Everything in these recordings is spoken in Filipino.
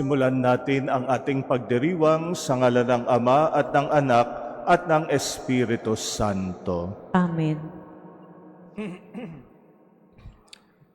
Simulan natin ang ating pagdiriwang sa ngalan ng Ama at ng Anak at ng Espiritu Santo. Amen.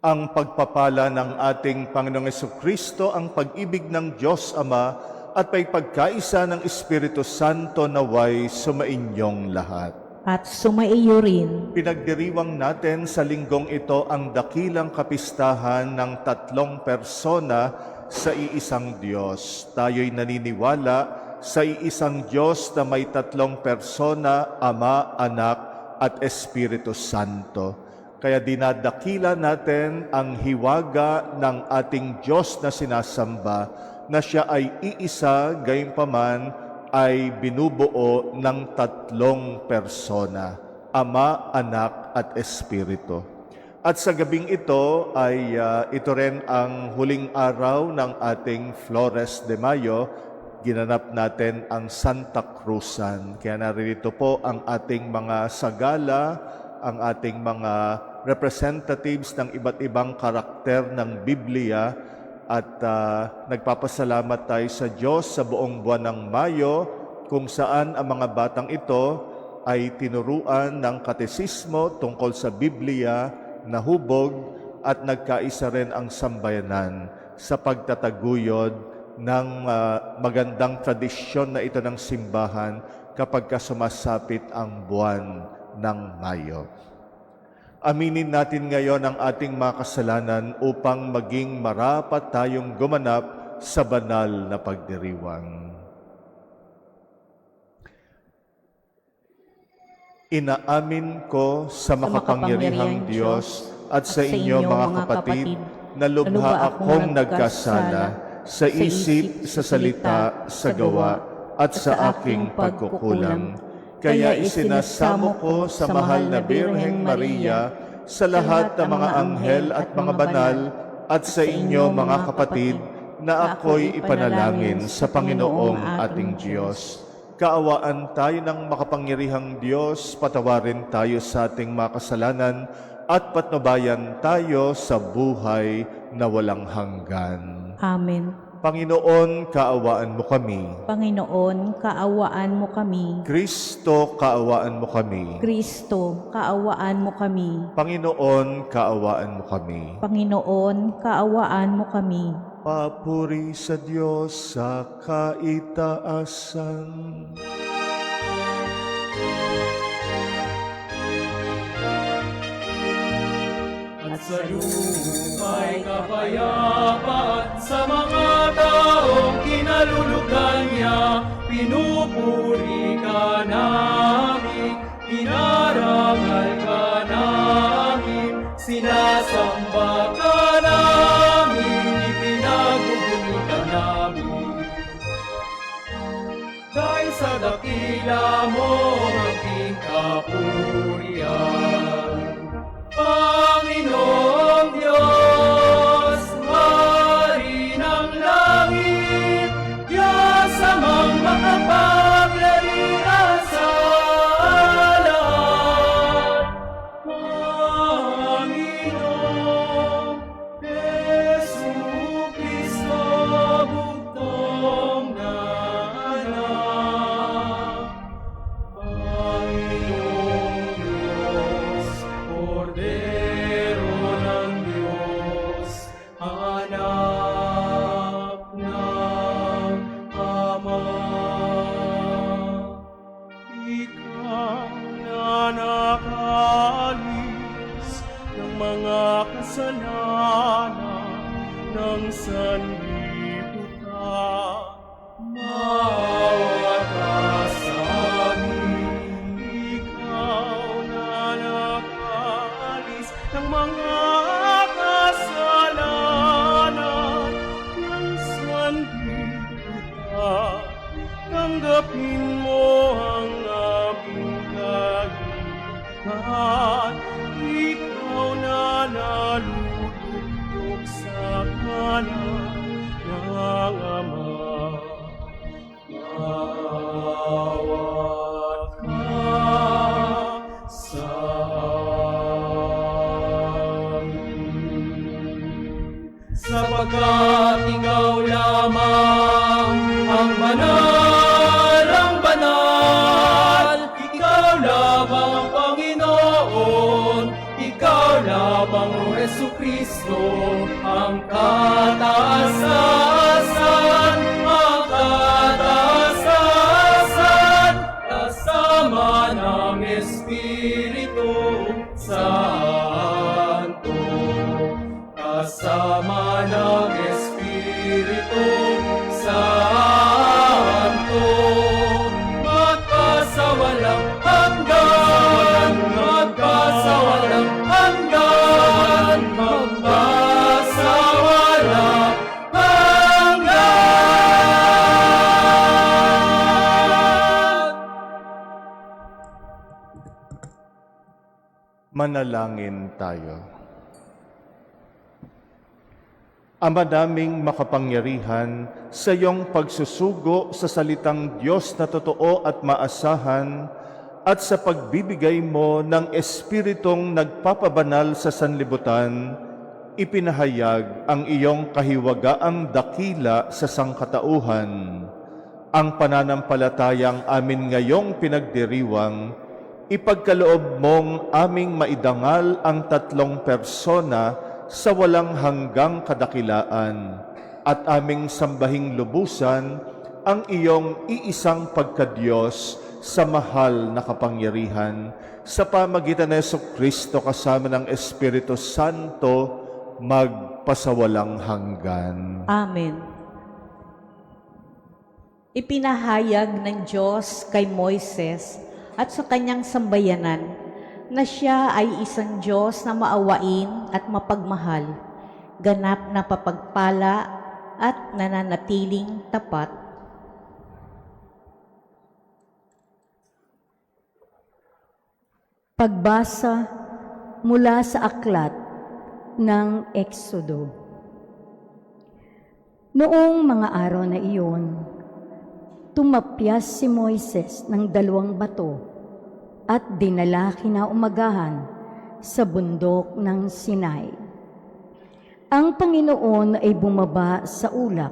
Ang pagpapala ng ating Panginoong Jesucristo, ang pag-ibig ng Diyos Ama at may pagkaisa ng Espiritu Santo naway sumainyong lahat. At sumaiyo rin. Pinagdiriwang natin sa linggong ito ang dakilang kapistahan ng tatlong persona sa iisang Diyos. Tayo'y naniniwala sa iisang Diyos na may tatlong persona, Ama, Anak at Espiritu Santo. Kaya dinadakila natin ang hiwaga ng ating Diyos na sinasamba, na siya ay iisa, gayunpaman ay binubuo ng tatlong persona, Ama, Anak at Espiritu. At sa gabing ito ay ito rin ang huling araw ng ating Flores de Mayo. Ginanap natin ang Santa Cruzan. Kaya narito po ang ating mga sagala, ang ating mga representatives ng iba't ibang karakter ng Biblia. At nagpapasalamat tayo sa Diyos sa buong buwan ng Mayo, kung saan ang mga batang ito ay tinuruan ng katesismo tungkol sa Biblia, nahubog at nagkaisa rin ang sambayanan sa pagtataguyod ng magandang tradisyon na ito ng simbahan kapag sumasapit ang buwan ng Mayo. Aminin natin ngayon ang ating mga kasalanan upang maging marapat tayong gumanap sa banal na pagdiriwang. Inaamin ko sa makapangyarihang Diyos at sa inyo mga kapatid na lubha akong nagkasala sa isip, sa salita, sa gawa at sa aking pagkukulang. Kaya isinasamo ko sa mahal na Birheng Maria, sa lahat ng mga anghel at mga banal at sa inyo mga kapatid na ako'y ipanalangin sa Panginoong ating Diyos. Kaawaan tayo ng makapangyarihang Diyos, patawarin tayo sa ating mga kasalanan at patnubayan tayo sa buhay na walang hanggan. Amen. Panginoon, kaawaan mo kami. Panginoon, kaawaan mo kami. Kristo, kaawaan mo kami. Kristo, kaawaan mo kami. Panginoon, kaawaan mo kami. Panginoon, kaawaan mo kami. Papuri sa Diyos sa kaitaasan. At sa luma'y kapayapaan sa mga taong kinalulugan niya. Pinupuri ka namin, inarangal ka namin, sinasamba ka namin, ipinaguguni ka namin. Dahil sa dakila mo maging kapurihan, Panginoong Diyos, Hari ng langit, Diyos amang makapangyarihan sa lahat. Panginoong Jesucristo, bugtong na anak. Panginoong Diyos, Kordero ng Diyos, anak ng Ama. Ikaw na nakaalis ng mga kasalanan ng sanlibutan, maawa ka sa amin. Ikaw na nakaalis ng mga kasalanan ng sanlibutan, tanggapin mo ang aming kahilingan. Ikaw na nalulugtog sa kanan ng Ama. Maawat ka sa amin. Sapagkat ikaw lamang Kristo ang kataasasan, kasama ng Espiritu Santo, kasama ng Espiritu Santo, magkasawalang hanggan, magkasawalang hanggan, magkasawalang hanggan. Manalangin tayo. Ama naming makapangyarihan, sa iyong pagsusugo sa salitang Diyos na totoo at maasahan, at sa pagbibigay mo ng Espiritong nagpapabanal sa sanlibutan, ipinahayag ang iyong kahiwagaang dakila sa sangkatauhan. Ang pananampalatayang amin ngayong pinagdiriwang, ipagkaloob mong aming maidangal ang tatlong persona sa walang hanggang kadakilaan at aming sambahing lubusan ang iyong iisang pagkadiyos sa mahal na kapangyarihan sa pamagitan ni Jesucristo kasama ng Espiritu Santo magpasawalang hanggan. Amen. Ipinahayag ng Diyos kay Moises at sa kanyang sambayanan na siya ay isang Diyos na maawain at mapagmahal, ganap na papagpala at nananatiling tapat. Pagbasa mula sa aklat ng Eksodo. Noong mga araw na iyon, tumapyas si Moises ng 2 bato at dinala kinaumagahan sa bundok ng Sinai. Ang Panginoon ay bumaba sa ulap,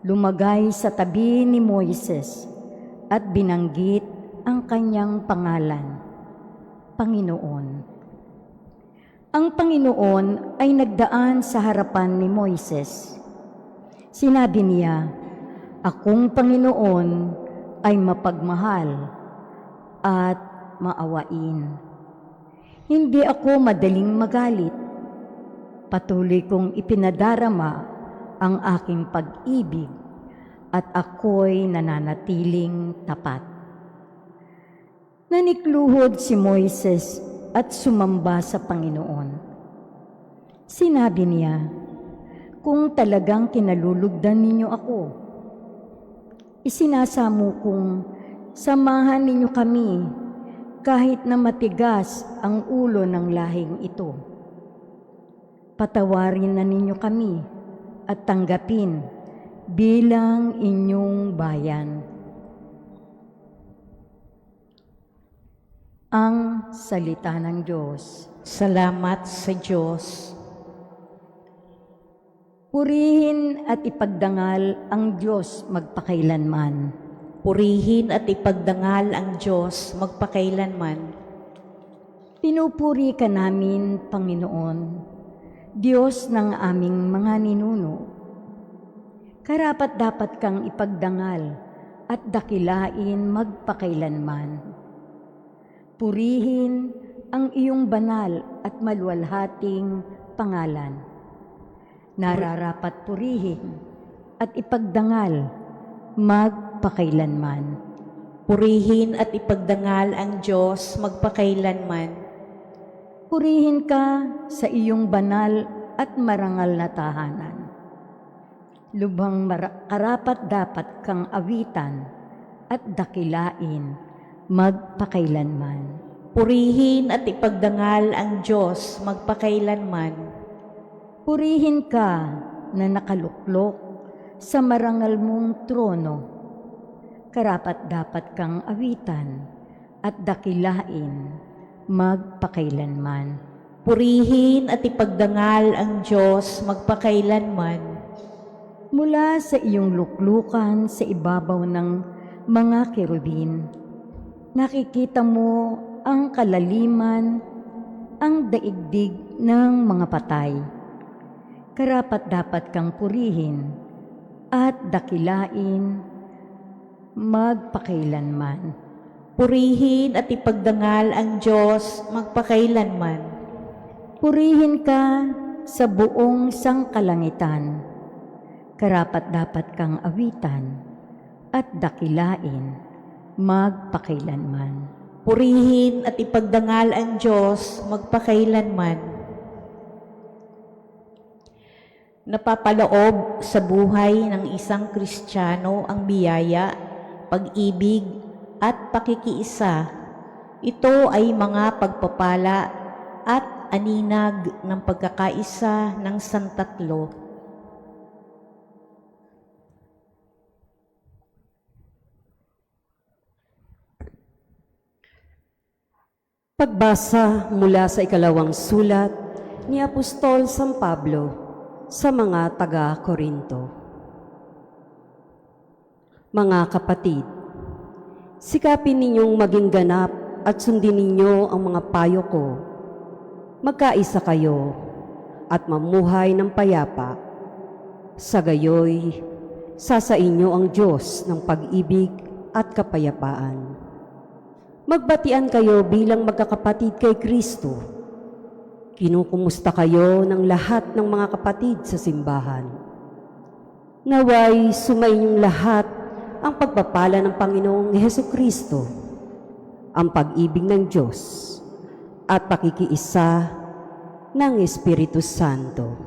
lumagay sa tabi ni Moises at binanggit ang kanyang pangalan, Panginoon. Ang Panginoon ay nagdaan sa harapan ni Moises. Sinabi niya, "Akong Panginoon ay mapagmahal at maawain. Hindi ako madaling magalit. Patuloy kong ipinadarama ang aking pag-ibig at ako'y nananatiling tapat." Nanikluhod si Moises at sumamba sa Panginoon. Sinabi niya, "Kung talagang kinalulugdan ninyo ako, isinasamo kong samahan ninyo kami kahit na matigas ang ulo ng lahing ito. Patawarin na ninyo kami at tanggapin bilang inyong bayan." Ang salita ng Diyos. Salamat sa Diyos. Purihin at ipagdangal ang Diyos magpakailanman. Purihin at ipagdangal ang Diyos magpakailanman. Pinupuri ka namin, Panginoon, Diyos ng aming mga ninuno. Karapat-dapat kang ipagdangal at dakilain magpakailanman. Purihin ang iyong banal at maluwalhating pangalan. Nararapat purihin at ipagdangal magpakailanman. Purihin at ipagdangal ang Diyos magpakailanman. Purihin ka sa iyong banal at marangal na tahanan. Lubhang karapat-dapat kang awitan at dakilain magpakailanman. Purihin at ipagdangal ang Diyos magpakailanman. Purihin ka na nakaluklok sa marangal mong trono. Karapat-dapat kang awitan at dakilain magpakailanman. Purihin at ipagdangal ang Diyos magpakailanman. Mula sa iyong luklukan sa ibabaw ng mga kerubin, nakikita mo ang kalaliman, ang daigdig ng mga patay. Karapat-dapat kang purihin at dakilain magpakailanman. Purihin at ipagdangal ang Diyos magpakailanman. Purihin ka sa buong sangkalangitan. Karapat-dapat kang awitan at dakilain magpakailanman. Purihin at ipagdangal ang Diyos magpakailanman. Napapaloob sa buhay ng isang Kristiyano ang biyaya, pag-ibig at pakikiisa. Ito ay mga pagpapala at aninag ng pagkakaisa ng Santatlo. Pagbasa mula sa ikalawang sulat ni Apostol San Pablo sa mga taga-Korinto. Mga kapatid, sikapin ninyong maging ganap at sundin ninyo ang mga payo ko. Magkaisa kayo at mamuhay ng payapa. Sa gayoy, sasainyo ang Diyos ng pag-ibig at kapayapaan. Magbatian kayo bilang magkakapatid kay Kristo. Kinukumusta kayo ng lahat ng mga kapatid sa simbahan. Naway sumainyong lahat ang pagpapala ng Panginoong Hesukristo, ang pag-ibig ng Diyos, at pakikiisa ng Espiritu Santo.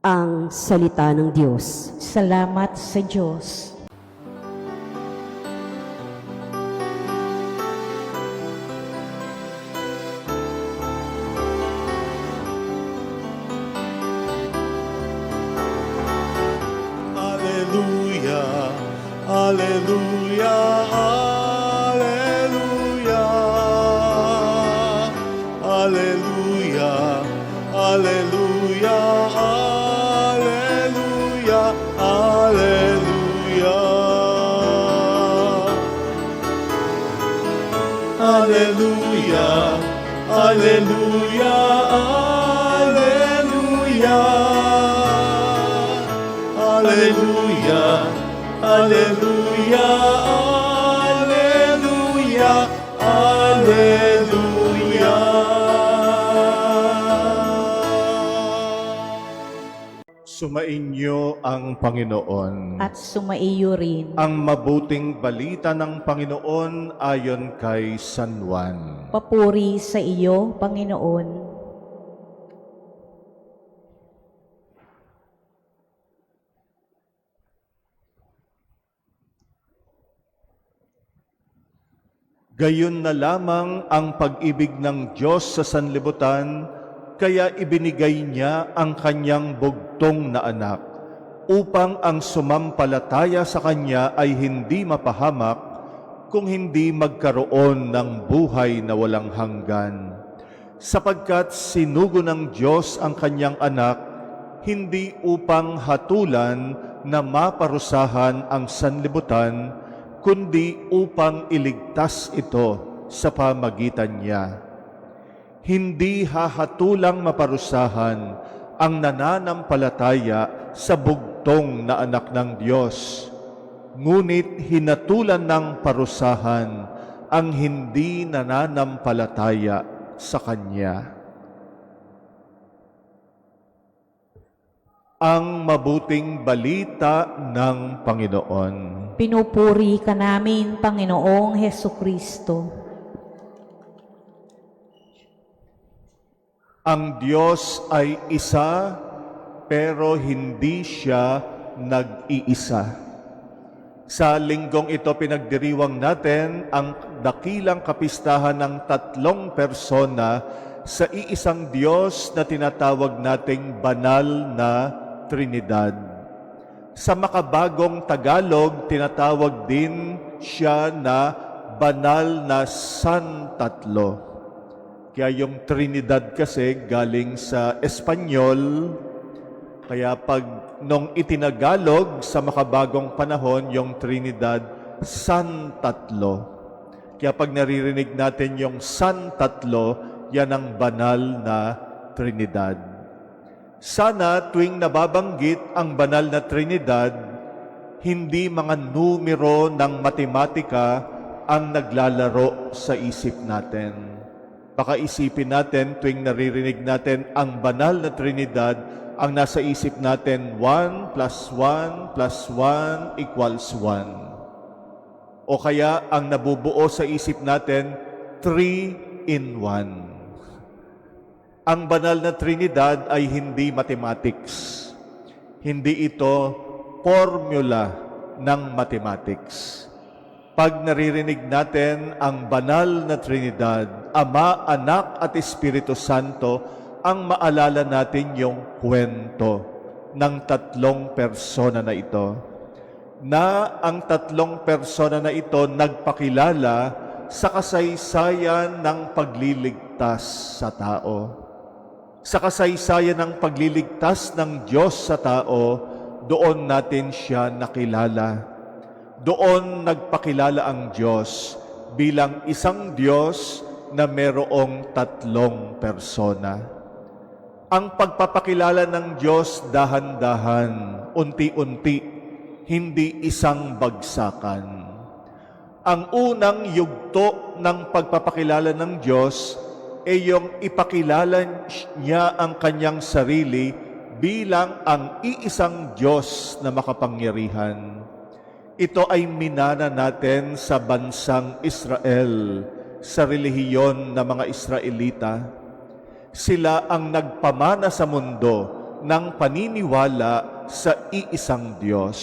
Ang salita ng Diyos. Salamat sa Diyos. Alleluia, alleluia, alleluia, alleluia, alleluia, alleluia, alleluia. Alleluia, alleluia, alleluia. Alleluia, alleluia, alleluia, alleluia. Sumainyo ang Panginoon. At sumaiyo rin. Ang mabuting balita ng Panginoon ayon kay San Juan. Papuri sa iyo, Panginoon. Gayon na lamang ang pag-ibig ng Diyos sa sanlibutan, kaya ibinigay niya ang kanyang bugtong na anak, upang ang sumampalataya sa kanya ay hindi mapahamak, kung hindi magkaroon ng buhay na walang hanggan. Sapagkat sinugo ng Diyos ang kanyang anak, hindi upang hatulan na maparusahan ang sanlibutan, kundi upang iligtas ito sa pamagitan niya. Hindi hahatulang maparusahan ang nananampalataya sa bugtong na anak ng Diyos, ngunit hinatulan ng parusahan ang hindi nananampalataya sa Kanya. Ang mabuting balita ng Panginoon. Pinupuri ka namin, Panginoong Hesukristo. Ang Diyos ay isa, pero hindi siya nag-iisa. Sa linggong ito pinagdiriwang natin ang dakilang kapistahan ng tatlong persona sa iisang Diyos na tinatawag nating banal na Trinidad. Sa makabagong Tagalog, tinatawag din siya na banal na Santatlo. Kaya yung Trinidad kasi galing sa Espanyol, kaya pag nung itinagalog sa makabagong panahon, yung Trinidad, Santatlo. Kaya pag naririnig natin yung San Tatlo, yan ang banal na Trinidad. Sana tuwing nababanggit ang banal na Trinidad, hindi mga numero ng matematika ang naglalaro sa isip natin. Baka isipin natin tuwing naririnig natin ang banal na Trinidad, ang nasa isip natin 1 plus 1 plus 1 equals 1. O kaya ang nabubuo sa isip natin 3 in 1. Ang banal na Trinidad ay hindi mathematics. Hindi ito formula ng mathematics. Pag naririnig natin ang banal na Trinidad, Ama, Anak at Espiritu Santo, ang maalala natin yung kwento ng tatlong persona na ito. Na ang tatlong persona na ito nagpakilala sa kasaysayan ng pagliligtas sa tao. Sa kasaysayan ng pagliligtas ng Diyos sa tao, doon natin siya nakilala. Doon nagpakilala ang Diyos bilang isang Diyos na merong tatlong persona. Ang pagpapakilala ng Diyos dahan-dahan, unti-unti, hindi isang bagsakan. Ang unang yugto ng pagpapakilala ng Diyos ay yung ipakilala niya ang kanyang sarili bilang ang iisang Diyos na makapangyarihan. Ito ay minana natin sa bansang Israel, sa relihiyon ng mga Israelita. Sila ang nagpamana sa mundo ng paniniwala sa iisang Diyos,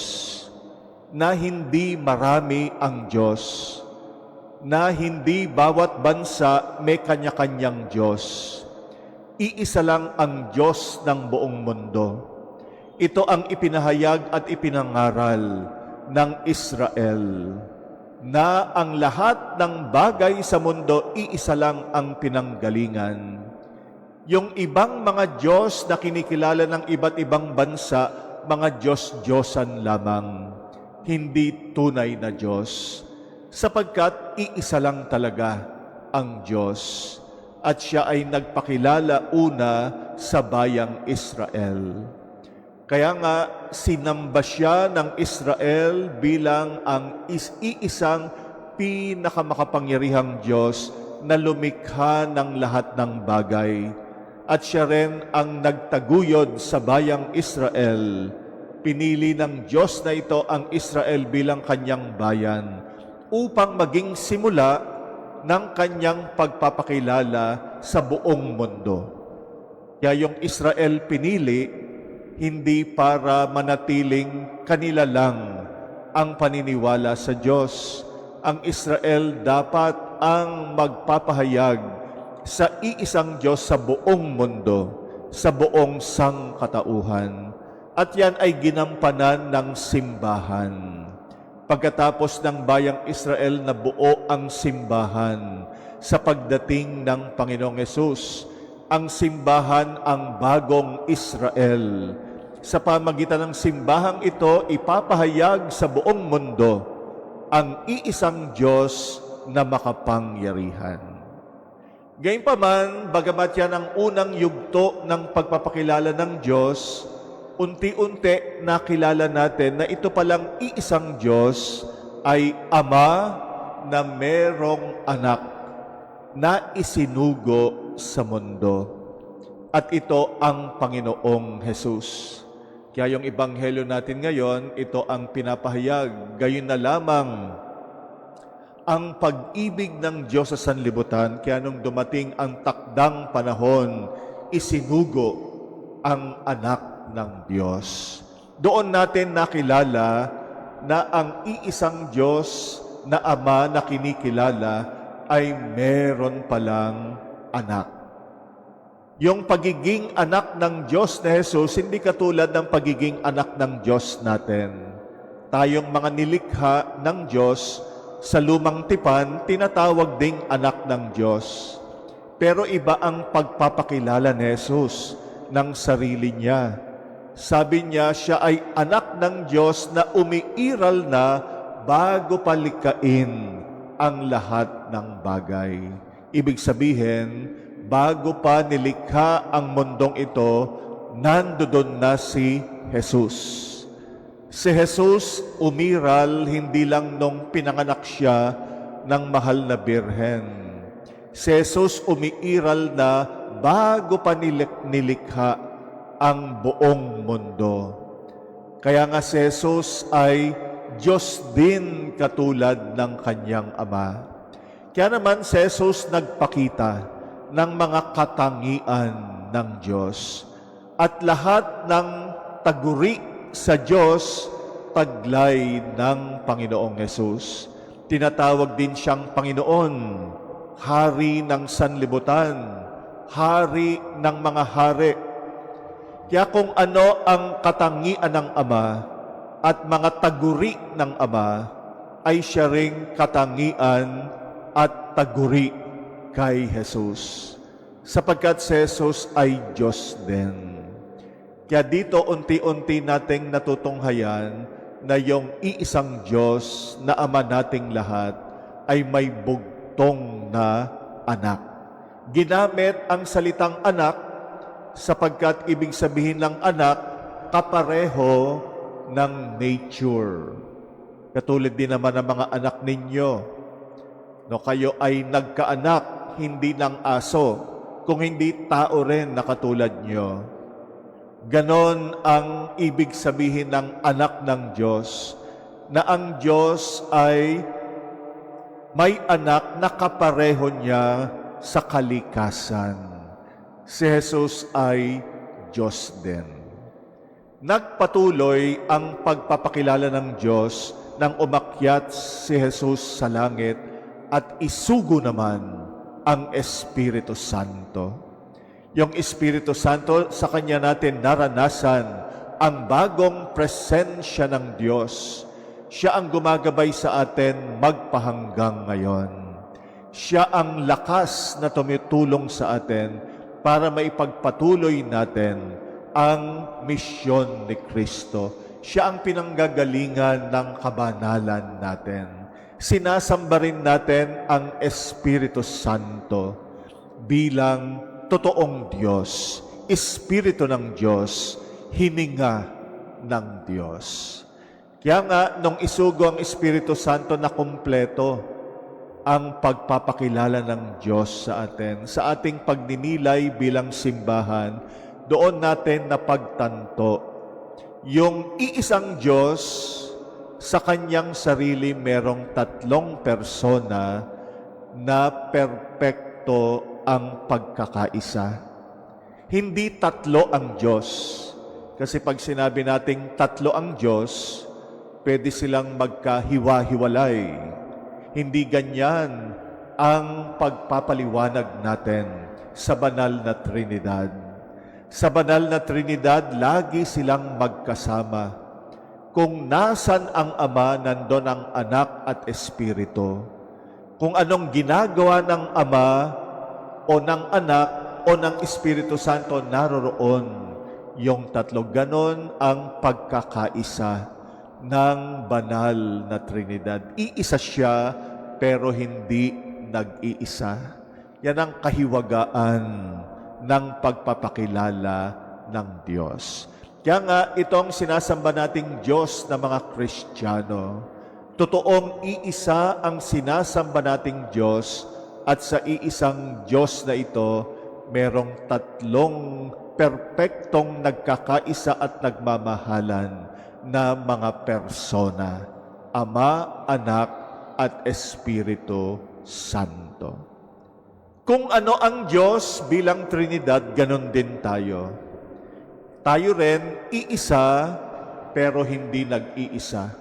na hindi marami ang Diyos, na hindi bawat bansa may kanya-kanyang Diyos. Iisa lang ang Diyos ng buong mundo. Ito ang ipinahayag at ipinangaral ng Israel, na ang lahat ng bagay sa mundo, iisa lang ang pinanggalingan. Yung ibang mga Diyos na kinikilala ng iba't ibang bansa, mga Diyos-Diyosan lamang, hindi tunay na Diyos, sapagkat iisa lang talaga ang Diyos, at siya ay nagpakilala una sa bayang Israel. Kaya nga, sinamba siya ng Israel bilang ang iisang pinakamakapangyarihang Diyos na lumikha ng lahat ng bagay. At siya rin ang nagtaguyod sa bayang Israel. Pinili ng Diyos na ito ang Israel bilang kanyang bayan upang maging simula ng kanyang pagpapakilala sa buong mundo. Kaya yung Israel pinili, hindi para manatiling kanila lang ang paniniwala sa Diyos. Ang Israel dapat ang magpapahayag sa iisang Diyos sa buong mundo, sa buong sangkatauhan. At yan ay ginampanan ng simbahan. Pagkatapos ng bayang Israel na buo ang simbahan sa pagdating ng Panginoong Hesus, ang simbahan ang bagong Israel. Sa pamagitan ng simbahang ito, ipapahayag sa buong mundo ang iisang Diyos na makapangyarihan. Gayunpaman, bagamat yan ang unang yugto ng pagpapakilala ng Diyos, unti-unti nakilala natin na ito palang iisang Diyos ay Ama na merong anak na isinugo sa mundo. At ito ang Panginoong Hesus. Kaya yung ebanghelyo natin ngayon, ito ang pinapahayag. Gayon na lamang ang pag-ibig ng Diyos sa sanlibutan. Kaya nung dumating ang takdang panahon, isinugo ang anak ng Diyos. Doon natin nakilala na ang iisang Diyos na Ama na kinikilala ay meron palang anak. Yung pagiging anak ng Diyos na Jesus, hindi katulad ng pagiging anak ng Diyos natin. Tayong mga nilikha ng Diyos, sa lumang tipan, tinatawag ding anak ng Diyos. Pero iba ang pagpapakilala ni Jesus ng sarili niya. Sabi niya, siya ay anak ng Diyos na umiiral na bago palikain ang lahat ng bagay. Ibig sabihin, bago pa nilikha ang mundong ito, nandoon na si Jesus. Si Jesus umiral hindi lang nung pinanganak siya ng mahal na birhen. Si Jesus umiiral na bago pa nilikha ang buong mundo. Kaya nga si Jesus ay Diyos din katulad ng kanyang Ama. Kaya naman si Jesus nagpakita ng mga katangian ng Diyos. At lahat ng taguri sa Diyos, taglay ng Panginoong Yesus. Tinatawag din siyang Panginoon, Hari ng sanlibutan, Hari ng mga hari. Kaya kung ano ang katangian ng Ama at mga taguri ng Ama, ay siya ring katangian at taguri kay Jesus. Sapagkat si Jesus ay Diyos din. Kaya dito unti-unti nating natutunghayan na yung iisang Diyos na Ama nating lahat ay may bugtong na anak. Ginamit ang salitang anak sapagkat ibig sabihin ng anak, kapareho ng nature. Katulad din naman ng mga anak ninyo. No, kayo ay nagkaanak, hindi ng aso, kung hindi tao rin na katulad nyo. Ganon ang ibig sabihin ng anak ng Diyos, na ang Diyos ay may anak na kapareho niya sa kalikasan. Si Jesus ay Diyos din. Nagpatuloy ang pagpapakilala ng Diyos nang umakyat si Jesus sa langit at isugo naman ang Espiritu Santo. Yung Espiritu Santo, sa Kanya natin naranasan ang bagong presensya ng Diyos. Siya ang gumagabay sa atin magpahanggang ngayon. Siya ang lakas na tumutulong sa atin para maipagpatuloy natin ang misyon ni Kristo. Siya ang pinanggagalingan ng kabanalan natin. Sinasamba rin natin ang Espiritu Santo bilang totoong Diyos, Espiritu ng Diyos, hininga ng Diyos. Kaya nga, nung isugo ang Espiritu Santo na kumpleto ang pagpapakilala ng Diyos sa atin, sa ating pagninilay bilang simbahan, doon natin napagtanto yung iisang Diyos sa kanyang sarili merong tatlong persona na perpekto ang pagkakaisa. Hindi tatlo ang Diyos. Kasi pag sinabi nating tatlo ang Diyos, pwede silang magkahiwa-hiwalay. Hindi ganyan ang pagpapaliwanag natin sa banal na Trinidad. Sa banal na Trinidad, lagi silang magkasama. Kung nasan ang Ama, nandun ang Anak at Espiritu. Kung anong ginagawa ng Ama, o ng Anak, o ng Espiritu Santo, naroroon yung tatlo. Ganon ang pagkakaisa ng banal na Trinidad. Iisa siya, pero hindi nag-iisa. Yan ang kahiwagaan ng pagpapakilala ng Diyos. Kaya nga, itong sinasamba nating Diyos na mga Kristiyano, totoong iisa ang sinasamba nating Diyos. At sa iisang Diyos na ito, merong tatlong perpektong nagkakaisa at nagmamahalan na mga persona, Ama, Anak, at Espiritu Santo. Kung ano ang Diyos bilang Trinidad, ganon din tayo. Tayo rin, iisa, pero hindi nag-iisa.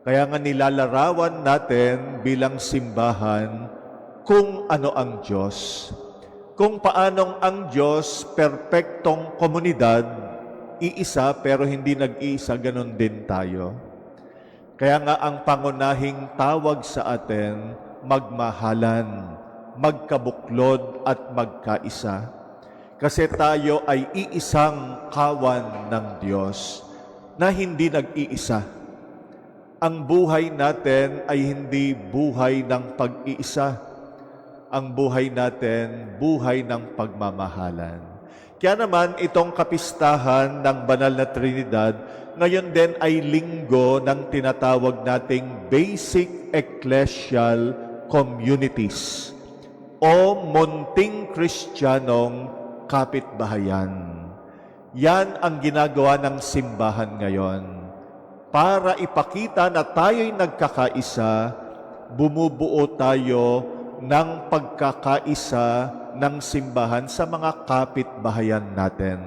Kaya nga nilalarawan natin bilang simbahan kung ano ang Diyos. Kung paanong ang Diyos, perpektong komunidad, iisa pero hindi nag-iisa, ganon din tayo. Kaya nga ang pangunahing tawag sa atin, magmahalan, magkabuklod at magkaisa. Kasi tayo ay iisang kawan ng Diyos na hindi nag-iisa. Ang buhay natin ay hindi buhay ng pag-iisa. Ang buhay natin, buhay ng pagmamahalan. Kaya naman itong kapistahan ng Banal na Trinidad, ngayon din ay linggo ng tinatawag nating Basic Ecclesial Communities o munting Kristiyanong kapitbahayan. Yan ang ginagawa ng simbahan ngayon. Para ipakita na tayo'y nagkakaisa, bumubuo tayo ng pagkakaisa ng simbahan sa mga kapitbahayan natin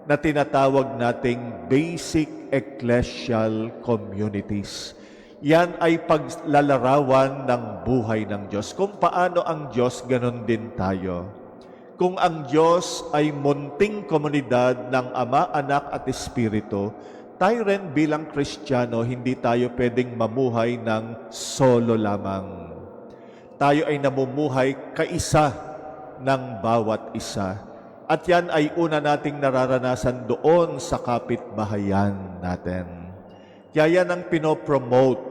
na tinatawag nating Basic Ecclesial Communities. Yan ay paglalarawan ng buhay ng Diyos. Kung paano ang Diyos, ganon din tayo. Kung ang Diyos ay munting komunidad ng Ama, Anak at Espiritu, tayo rin bilang Kristiyano, hindi tayo pwedeng mamuhay ng solo lamang. Tayo ay namumuhay kaisa ng bawat isa. At yan ay una nating nararanasan doon sa kapitbahayan natin. Kaya yan ang pinopromote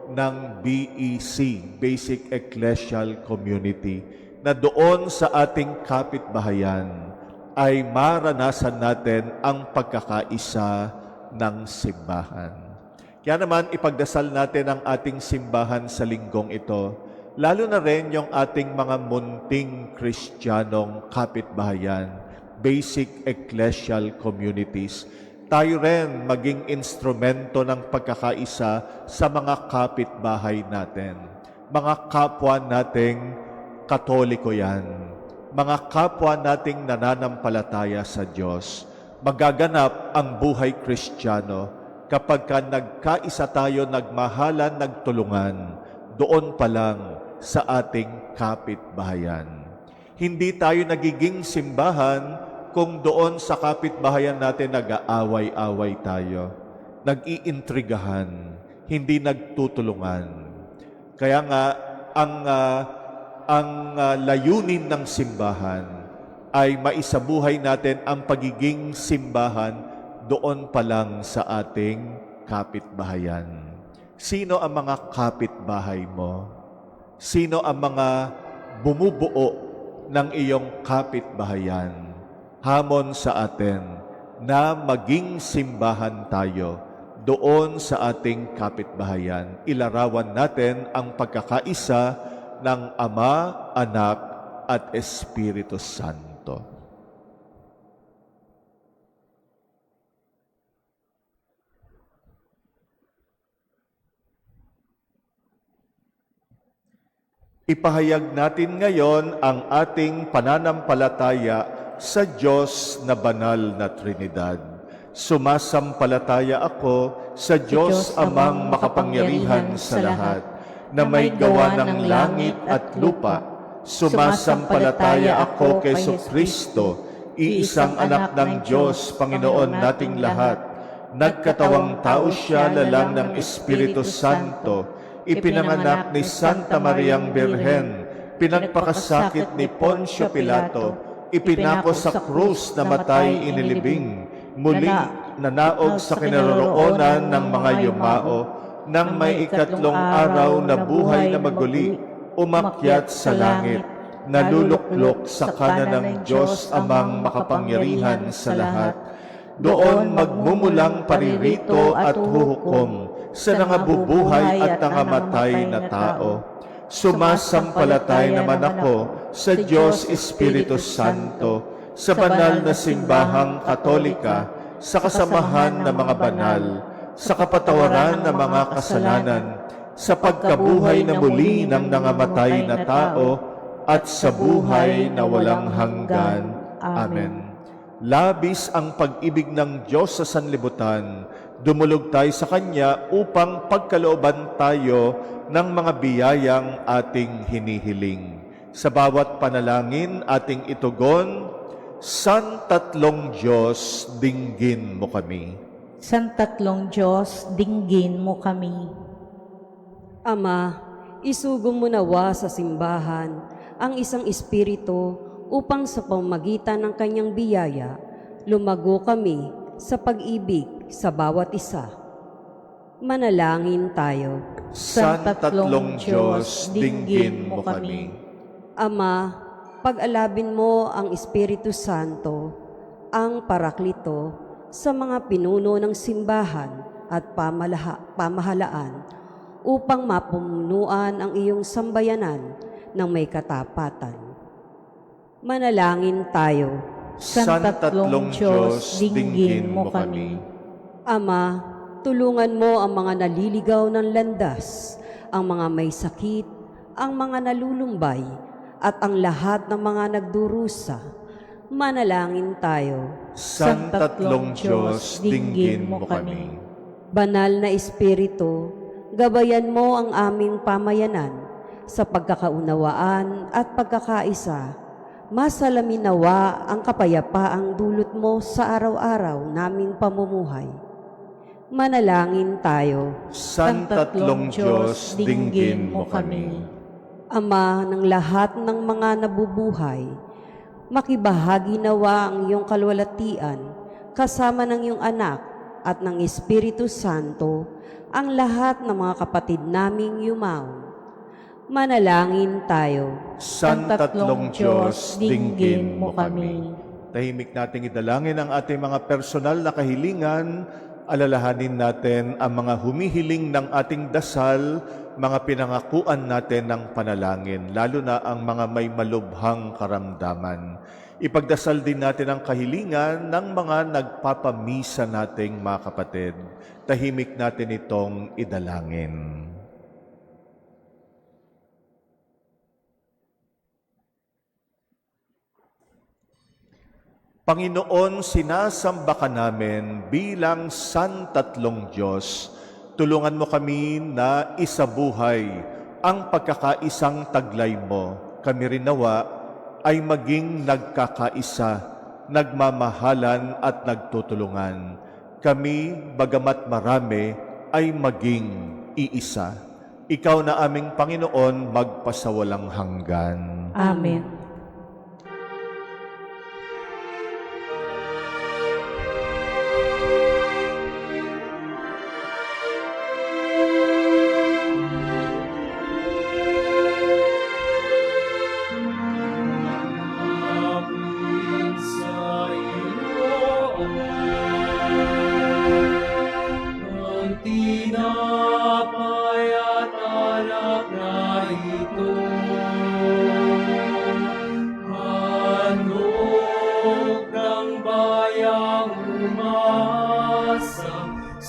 ng BEC, Basic Ecclesial Community, na doon sa ating kapitbahayan ay maranasan natin ang pagkakaisa ng simbahan. Kaya naman ipagdasal natin ang ating simbahan sa linggong ito, lalo na rin yung ating mga munting Kristiyanong kapitbahayan, Basic Ecclesial Communities. Tayo rin maging instrumento ng pagkakaisa sa mga kapitbahay natin. Mga kapwa nating Katoliko yan. Mga kapwa nating nananampalataya sa Diyos. Magaganap ang buhay Kristiyano kapag nagkaisa tayo, nagmahalan, nagtulungan, doon pa lang sa ating kapitbahayan. Hindi tayo nagiging simbahan kung doon sa kapitbahayan natin nag-aaway-away tayo, nag-iintrigahan, hindi nagtutulungan. Kaya nga, ang layunin ng simbahan ay maisabuhay natin ang pagiging simbahan doon pa lang sa ating kapitbahayan. Sino ang mga kapitbahay mo? Sino ang mga bumubuo ng iyong kapitbahayan? Hamon sa atin na maging simbahan tayo doon sa ating kapitbahayan. Ilarawan natin ang pagkakaisa ng Ama, Anak, at Espiritu Santo. Ipahayag natin ngayon ang ating pananampalataya sa Diyos na banal na Trinidad. Sumasampalataya ako sa Diyos Amang makapangyarihan sa lahat, na may gawa ng langit at lupa. Sumasampalataya ako kay Jesucristo, iisang anak ng Diyos, Panginoon nating lahat. Nagkatawang tao siya, lalang ng Espiritu Santo, ipinanganak ni Santa Mariang Birhen, pinagpakasakit ni Poncio Pilato, ipinako sa krus, namatay, inilibing, muli nanaog sa kinaroroonan ng mga yumao, nang may ikatlong araw na buhay na maguli, umakyat sa langit, naluluklok sa kanan ng Diyos Amang makapangyarihan sa lahat. Doon magmumulang paririto at huhukom sa nangabubuhay at nangamatay na tao. Sumasampalatay naman ako sa Diyos Espiritu Santo, sa banal na simbahang Katolika, sa kasamahan ng mga banal, sa kapatawaran ng mga kasalanan, sa pagkabuhay na muli ng nangamatay na tao, at sa buhay na walang hanggan. Amen. Labis ang pag-ibig ng Diyos sa sanlibutan. Dumulog tayo sa Kanya upang pagkalooban tayo ng mga biyayang ating hinihiling. Sa bawat panalangin ating itugon, San Tatlong Diyos, dinggin mo kami. San Tatlong Diyos, dinggin mo kami. Ama, isugong mo nawa sa simbahan ang isang espiritu upang sa pamamagitan ng kanyang biyaya, lumago kami sa pag-ibig sa bawat isa. Manalangin tayo. Sa tatlong Diyos, dinggin mo kami. Ama, pag-alabin mo ang Espiritu Santo, ang Paraklito, sa mga pinuno ng simbahan at pamahalaan upang mapunuan ang iyong sambayanan ng may katapatan. Manalangin tayo. Sa tatlong Diyos, dinggin mo kami. Ama, tulungan mo ang mga naliligaw ng landas, ang mga may sakit, ang mga nalulumbay, at ang lahat ng mga nagdurusa. Manalangin tayo. Sa tatlong Diyos, dinggin mo kami. Banal na Espiritu, gabayan mo ang aming pamayanan sa pagkakaunawaan at pagkakaisa. Masalamin nawa ang kapayapaang dulot mo sa araw-araw naming pamumuhay. Manalangin tayo. Sa tatlong Diyos, dinggin mo kami. Ama ng lahat ng mga nabubuhay, makibahagi nawa ang iyong kalwalatian kasama ng iyong anak at ng Espiritu Santo ang lahat ng mga kapatid naming yumaon. Manalangin tayo. Sa tatlong Diyos, dinggin mo kami. Tahimik nating idalangin ang ating mga personal na kahilingan. Alalahanin natin ang mga humihiling ng ating dasal, mga pinangakuan natin ng panalangin, lalo na ang mga may malubhang karamdaman. Ipagdasal din natin ang kahilingan ng mga nagpapamisa nating mga kapatid. Tahimik natin itong idalangin. Panginoon, sinasamba ka namin bilang santatlong Diyos. Tulungan mo kami na isabuhay ang pagkakaisang taglay mo. Kami rin nawa ay maging nagkakaisa, nagmamahalan at nagtutulungan. Kami, bagamat marami, ay maging iisa. Ikaw na aming Panginoon, magpasawalang hanggan. Amen.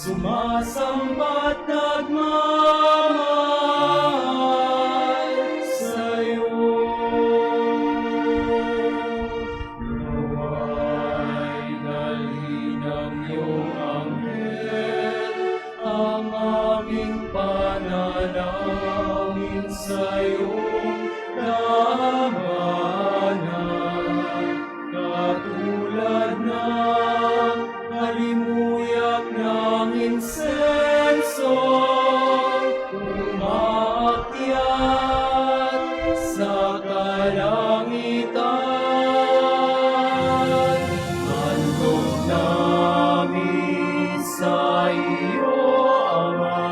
Sumasamba't nagmamahal sa'yo. Nawa'y dalhin ng iyong anghel ang aming panalangin sa'yo. Katulad ng halimuyak ng insenso, umaakyat sa kalangitan. Handog namin sa iyo, Ama,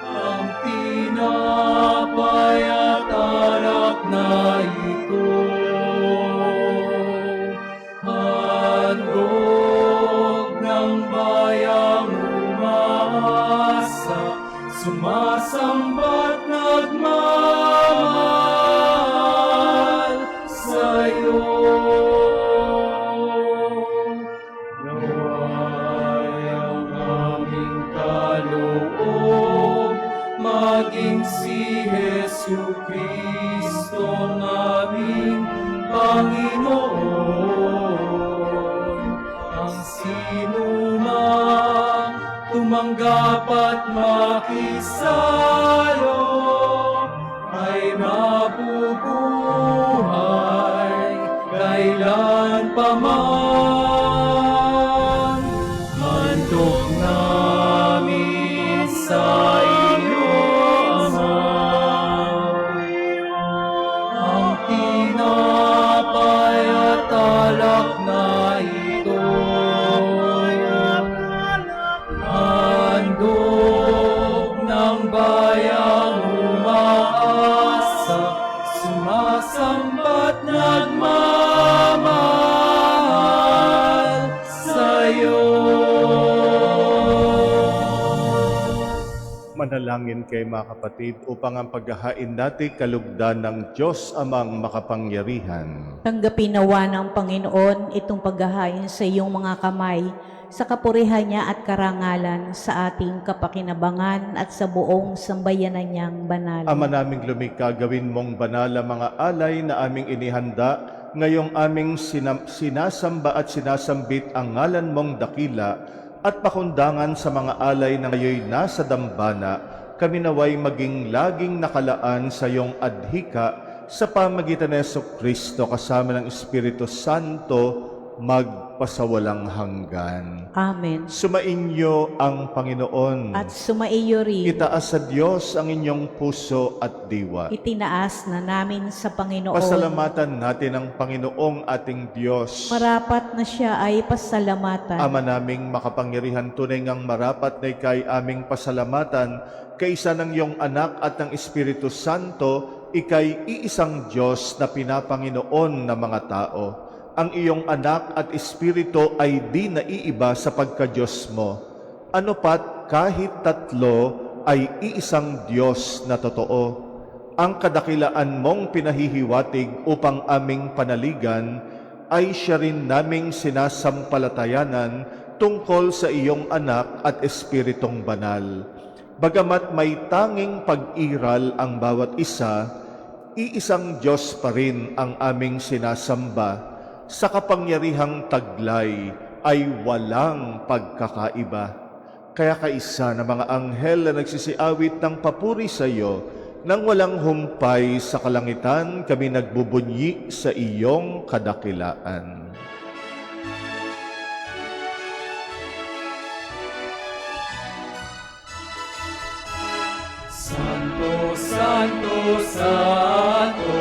ang tinapay at alak na ito. Handog ng bayang umasa, sumasamba't nagmamahal sa'yo. Nawa'y ang aming kaloob maging si Jesucristo ng aming Panginoon. Ang sinumang tumanggap at makisalo ay mabubuhay kailan pa man. Handog namin sa iyo, Ama, ang tinapay at alak na ito. Manalangin kay mga kapatid upang ang paghahain natin kalugdan ng Diyos Amang makapangyarihan. Tanggapin nawa ng Panginoon itong paghahain sa iyong mga kamay, sa kapurihan niya at karangalan, sa ating kapakinabangan at sa buong sambayanan niyang banal. Ama naming lumikha, gawin mong banal ang mga alay na aming inihanda, ngayong aming sinasamba at sinasambit ang ngalan mong dakila, at pakundangan sa mga alay na ngayoy nasa dambana, kami naway maging laging nakalaan sa iyong adhika sa pamagitan ni Jesucristo kasama ng Espiritu Santo, magpasawalang hanggan. Amen. Sumainyo ang Panginoon. At sumaiyo rin, Itaas sa Diyos ang inyong puso at diwa. itinaas na namin sa Panginoon. Pasalamatan natin ang Panginoong ating Diyos. Marapat na siya ay pasalamatan. Ama naming makapangyarihan, tunay ngang marapat na ikay aming pasalamatan, kaysa ng iyong anak at ng Espiritu Santo, ikay iisang Diyos na pinapanginoon ng mga tao. Ang iyong anak at Espiritu ay di naiiba sa pagka-Diyos mo. Ano pat kahit tatlo ay iisang Diyos na totoo. Ang kadakilaan mong pinahihiwatig upang aming panaligan ay siya rin naming sinasampalatayanan tungkol sa iyong anak at Espiritong banal. Bagamat may tanging pag-iral ang bawat isa, iisang Diyos pa rin ang aming sinasamba. Sa kapangyarihang taglay ay walang pagkakaiba. Kaya kaisa na mga anghel na nagsisiawit ng papuri sa iyo, nang walang humpay sa kalangitan, kami nagbubunyi sa iyong kadakilaan. Santo, Santo, Santo,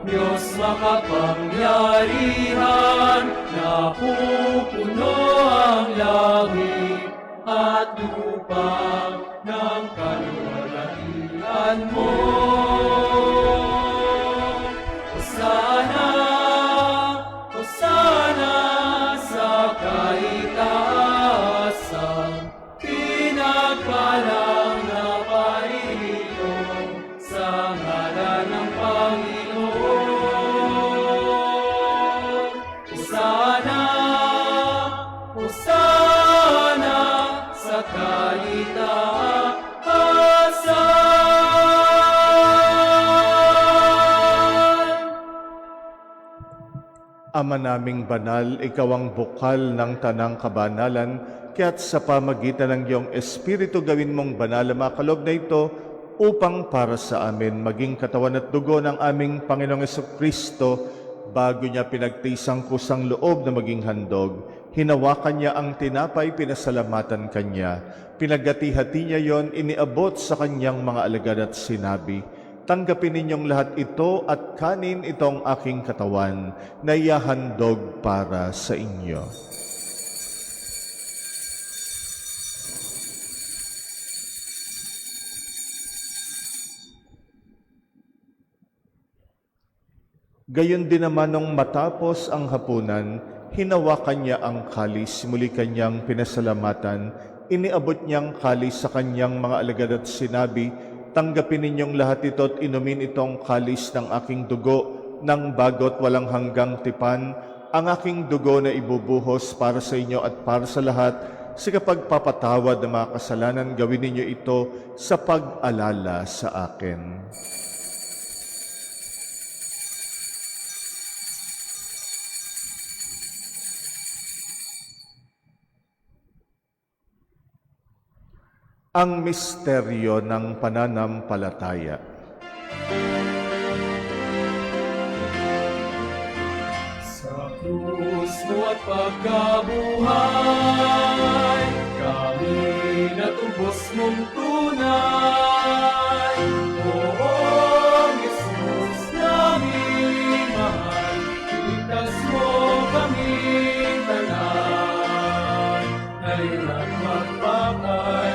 Diyos makapangyarihan, napupuno ang langit at lupa ng kaluwalhatian mo. Hosana, Hosana sa kaitaasan, pinagpalang na parito sa ngalan ng Panginoon. Hosana, Hosana sa kaitaasan. Ama naming banal, ikaw ang bukal ng tanang kabanalan, kaya't sa pamagitan ng iyong Espiritu gawin mong banal ang mga kaloob na ito, upang para sa amin maging katawan at dugo ng aming Panginoong Jesucristo, bago niya pinagtisang kusang loob na maging handog. Hinawakan niya ang tinapay, pinasalamatan kanya. Pinagati-hati niya yon, iniabot sa kanyang mga alagad at sinabi, tanggapin ninyong lahat ito at kanin itong aking katawan na ihahandog para sa inyo. Gayon din naman nung matapos ang hapunan, hinawakan niya ang kalis, muli kanyang pinasalamatan, iniabot niyang kalis sa kanyang mga alagad at sinabi, tanggapin ninyong lahat ito at inumin itong kalis ng aking dugo, ng bagot walang hanggang tipan, ang aking dugo na ibubuhos para sa inyo at para sa lahat, sa kapagpapatawad ng mga kasalanan, gawin ninyo ito sa pag-alala sa akin. Ang misteryo ng pananampalataya. Sa krus mo at pagkabuhay, kami natubos mong tunay. Oo, Jesus, naming mahal, iligtas mo kami tanan, nailang magpakailanman.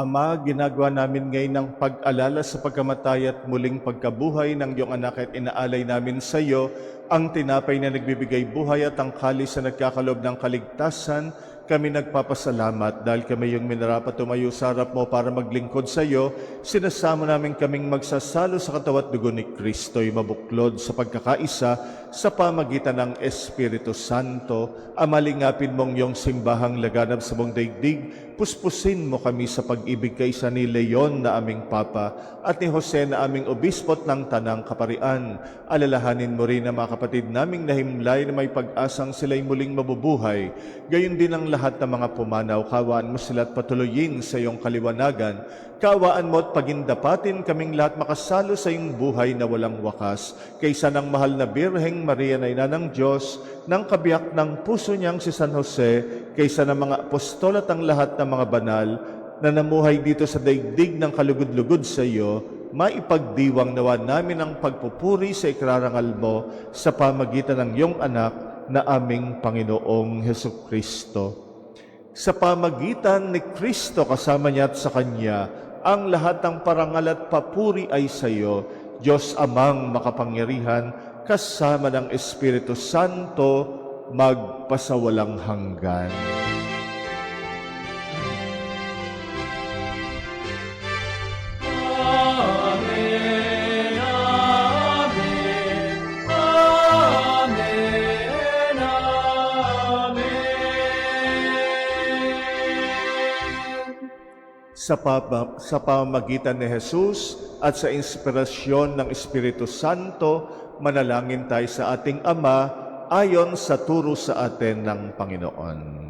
Ama, ginagawa namin ngayon ng pag-alala sa pagkamatay at muling pagkabuhay ng iyong anak at inaalay namin sa iyo ang tinapay na nagbibigay buhay at ang kalis na nagkakalob ng kaligtasan. Kami nagpapasalamat dahil kami yung minarapat tumayo sa harap mo para maglingkod sa iyo. Sinasamo namin kaming magsasalo sa katawan at dugo ni Kristo'y mabuklod sa pagkakaisa sa pamagitan ng Espiritu Santo. Amalingapin mong iyong simbahang laganap sa buong daigdig. Puspusin mo kami sa pag-ibig kaysa ni Leon na aming Papa at ni Jose na aming Obispot ng Tanang Kaparian. Alalahanin mo rin ang mga kapatid naming nahimlay na may pag-asang sila'y muling mabubuhay. Gayon din ang lahat ng mga pumanaw. Kawaan mo sila at patuloyin sa iyong kaliwanagan. Kaawaan mo at pagindapatin kaming lahat makasalo sa iyong buhay na walang wakas. Kaysa ng mahal na Birheng Maria na ina ng Diyos, ng kabiyak ng puso niyang si San Jose, kaysa ng mga apostol at ang lahat ng mga banal na namuhay dito sa daigdig ng kalugod-lugod sa iyo, maipagdiwang nawa namin ang pagpupuri sa ikrarangal mo sa pamagitan ng iyong anak na aming Panginoong Hesukristo. Sa pamagitan ni Kristo kasama niya at sa Kanya, ang lahat ng parangal at papuri ay sa iyo, Diyos Amang makapangyarihan, kasama ng Espiritu Santo, magpasawalang hanggan. Amen, amen, amen, amen. Sa pamagitan ni Jesus at sa inspirasyon ng Espiritu Santo, manalangin tayo sa ating Ama ayon sa turo sa atin ng Panginoon.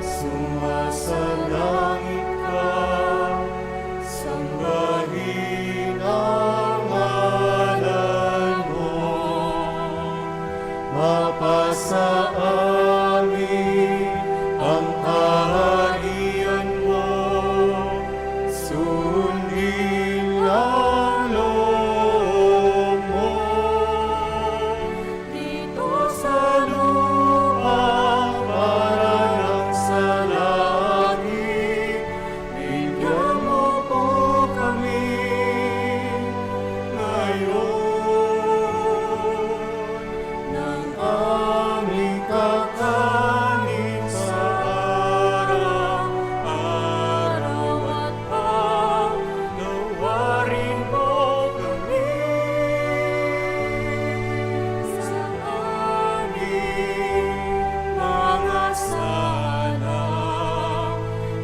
Sumasalangit ka, sambahin ang ngalan mo, mapasa amin ang kaharian mo, sundin ang loob mo. Dito sa lupa, parang sa langit, bigyan mo po kami ngayon ng aming kakanin sa araw-araw at paglawarin mo kami sa aming mga sala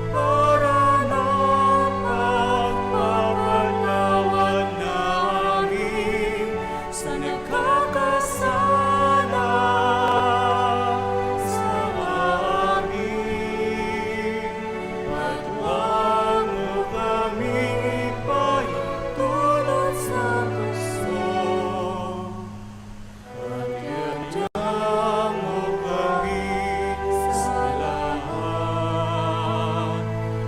para napagpapatawad namin sa nagkakasala sa amin. At huwag mo kaming ipahintulot sa gusto, at iadya mo kami sa lahat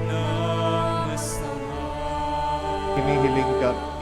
ng masama.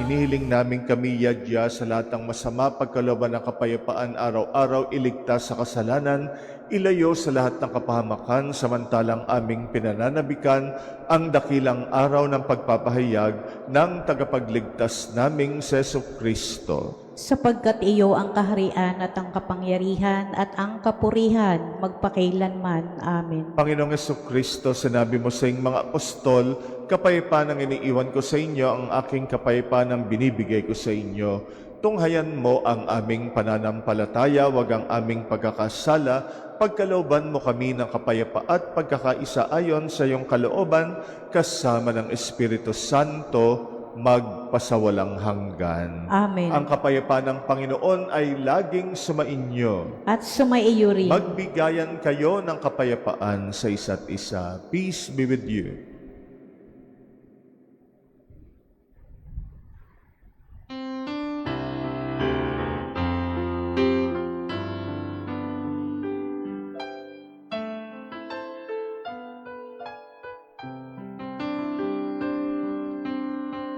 Inihiling namin kami yadya sa lahat ng masama, pagkalooban ng kapayapaan araw-araw, iligtas sa kasalanan, ilayo sa lahat ng kapahamakan, samantalang aming pinananabikan ang dakilang araw ng pagpapahayag ng tagapagligtas naming Seso Kristo. Sapagkat iyo ang kaharian at ang kapangyarihan at ang kapurihan magpakailanman. Amen. Panginoong Jesucristo, sinabi mo sa iyong mga apostol, kapayapaan ang iniiwan ko sa inyo, ang aking kapayapaan ang binibigay ko sa inyo. Tunghayan mo ang aming pananampalataya, wag ang aming pagkakasala, pagkalooban mo kami ng kapayapa at pagkakaisa ayon sa iyong kalooban, kasama ng Espiritu Santo, magpasawalang hanggan. Amen. Ang kapayapaan ng Panginoon ay laging sumainyo. At sumaiyo rin. Magbigayan kayo ng kapayapaan sa isa't isa. Peace be with you.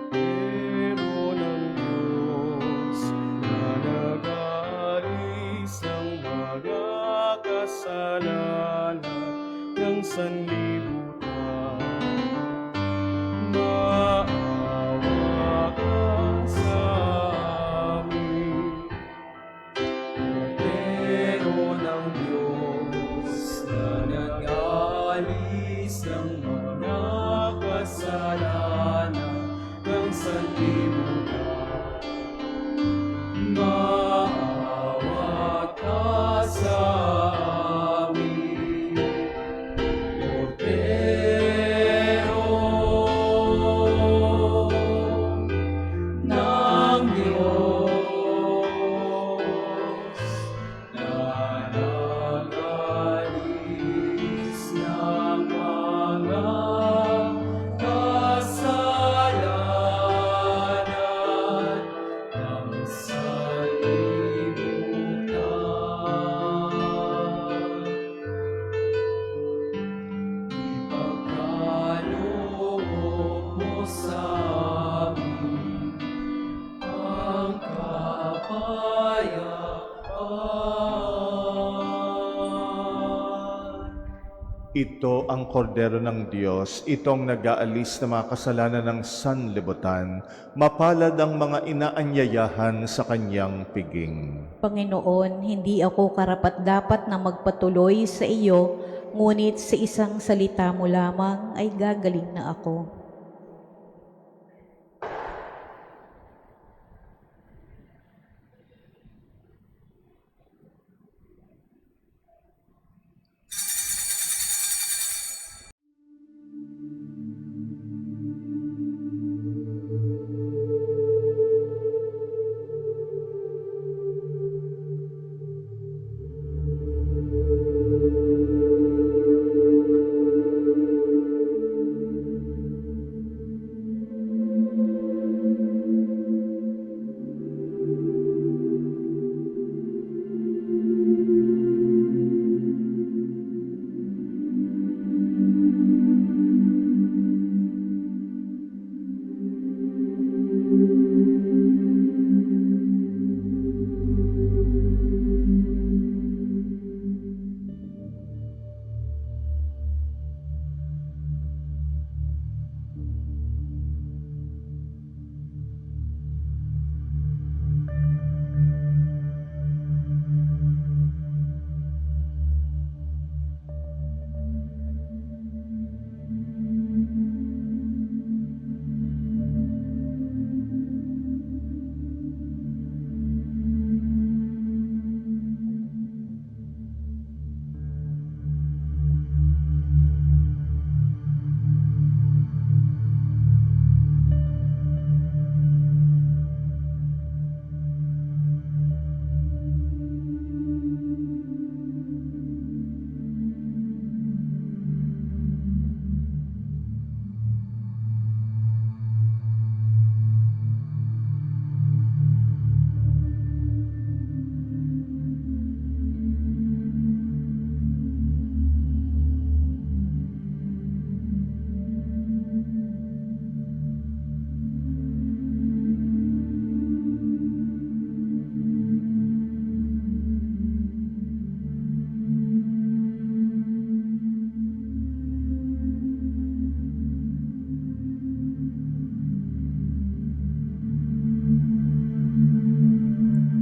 Pero ng Diyos ng sanlibutan. Maawa ka sa amin. Cordero ng Diyos na nag-aalis ng mga kasalanan ng sanlibutan. Maawa ka sa amin. Cordero ng Diyos na nag-aalis ng mga kasalanan ng sanlibutan. Ipagkaloob mo sa amin ang kapayapaan. Ito ang kordero ng Diyos, itong nag-aalis ng mga kasalanan ng sanlibutan. Mapalad ang mga inaanyayahan sa kanyang piging. Panginoon, hindi ako karapat-dapat na magpatuloy sa iyo, ngunit sa isang salita mo lamang ay gagaling na ako.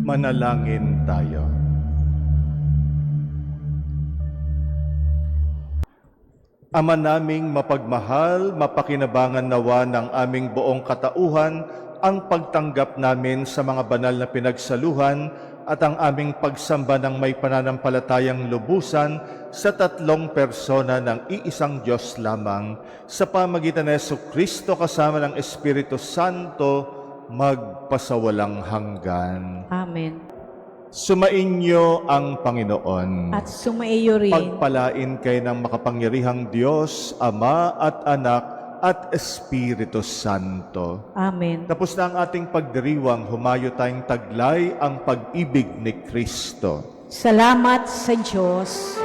Manalangin tayo. Ama naming mapagmahal, mapakinabangan nawa ng aming buong katauhan ang pagtanggap namin sa mga banal na pinagsaluhan at ang aming pagsamba ng may pananampalatayang lubusan sa tatlong persona ng iisang Diyos lamang sa pamagitan ni Jesucristo kasama ng Espiritu Santo magpasawalang hanggan. Amen. Sumainyo ang Panginoon. At sumaiyo rin. Pagpalain kayo ng makapangyarihang Diyos, Ama at Anak at Espiritu Santo. Amen. Tapos na ang ating pagdiriwang, humayo tayong taglay ang pag-ibig ni Kristo. Salamat sa Diyos.